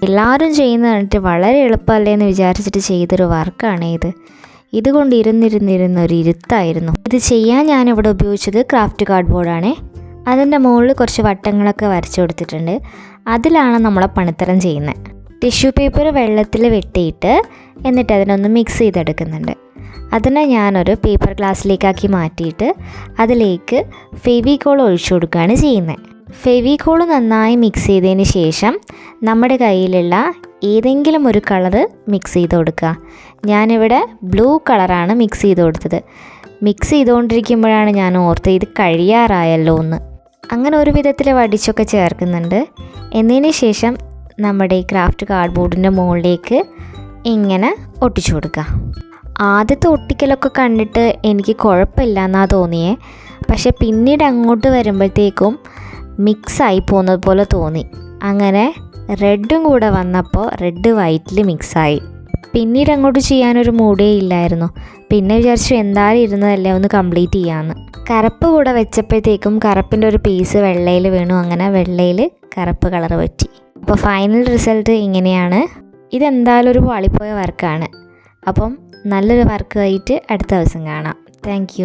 എല്ലാവരും ചെയ്യുന്ന കണ്ടിട്ട് വളരെ എളുപ്പമല്ലേ എന്ന് വിചാരിച്ചിട്ട് ചെയ്തൊരു വർക്കാണ് ഇതുകൊണ്ട് ഇരുന്നിരുന്നൊരു ഇരുത്തായിരുന്നു. ഇത് ചെയ്യാൻ ഞാനിവിടെ ഉപയോഗിച്ചത് ക്രാഫ്റ്റ് കാർഡ്ബോർഡാണേ. അതിൻ്റെ മുകളിൽ കുറച്ച് വട്ടങ്ങളൊക്കെ വരച്ചു കൊടുത്തിട്ടുണ്ട്. അതിലാണ് നമ്മളെ പണിത്തരം ചെയ്യുന്നത്. ടിഷ്യൂ പേപ്പർ വെള്ളത്തിൽ വെട്ടിയിട്ട് എന്നിട്ട് അതിനൊന്ന് മിക്സ് ചെയ്തെടുക്കുന്നുണ്ട്. അതിനെ ഞാനൊരു പേപ്പർ ഗ്ലാസ്സിലേക്കാക്കി മാറ്റിയിട്ട് അതിലേക്ക് ഫെവിക്കോൾ ഒഴിച്ചു കൊടുക്കുകയാണ് ചെയ്യുന്നത്. ഫെവിക്കോൾ നന്നായി മിക്സ് ചെയ്തതിന് ശേഷം നമ്മുടെ കയ്യിലുള്ള ഏതെങ്കിലും ഒരു കളറ് മിക്സ് ചെയ്ത് കൊടുക്കുക. ഞാനിവിടെ ബ്ലൂ കളറാണ് മിക്സ് ചെയ്ത് കൊടുത്തത്. മിക്സ് ചെയ്തുകൊണ്ടിരിക്കുമ്പോഴാണ് ഞാൻ ഓർത്തത് ഇത് കഴിയാറായല്ലോ എന്ന്. അങ്ങനെ ഒരു വിധത്തിൽ വടിച്ചൊക്കെ ചേർക്കുന്നുണ്ട്. എന്നതിന് ശേഷം നമ്മുടെ ഈ ക്രാഫ്റ്റ് കാർഡ്ബോർഡിൻ്റെ മുകളിലേക്ക് ഇങ്ങനെ ഒട്ടിച്ചു കൊടുക്കുക. ആദ്യത്തെ ഒട്ടിക്കലൊക്കെ കണ്ടിട്ട് എനിക്ക് കുഴപ്പമില്ല എന്നാണ് തോന്നിയേ. പക്ഷേ പിന്നീട് അങ്ങോട്ട് വരുമ്പോഴത്തേക്കും മിക്സായി പോകുന്നത് പോലെ തോന്നി. അങ്ങനെ റെഡും കൂടെ വന്നപ്പോൾ റെഡ് വൈറ്റിൽ മിക്സായി. പിന്നീട് അങ്ങോട്ട് ചെയ്യാനൊരു മൂഡേ ഇല്ലായിരുന്നു. പിന്നെ വിചാരിച്ചു എന്തായാലും ഇരുന്നതല്ലേ ഒന്ന് കംപ്ലീറ്റ് ചെയ്യാമെന്ന്. കറുപ്പ് കൂടെ വെച്ചപ്പോഴത്തേക്കും കറുപ്പിൻ്റെ ഒരു പീസ് വെള്ളയിൽ വീണു. അങ്ങനെ വെള്ളയിൽ കറുപ്പ് കളർ പറ്റി. അപ്പോൾ ഫൈനൽ റിസൾട്ട് ഇങ്ങനെയാണ്. ഇതെന്തായാലും ഒരു പാളിപ്പോയ വർക്കാണ്. അപ്പം നല്ലൊരു വർക്കായിട്ട് അടുത്ത ദിവസം കാണാം. താങ്ക്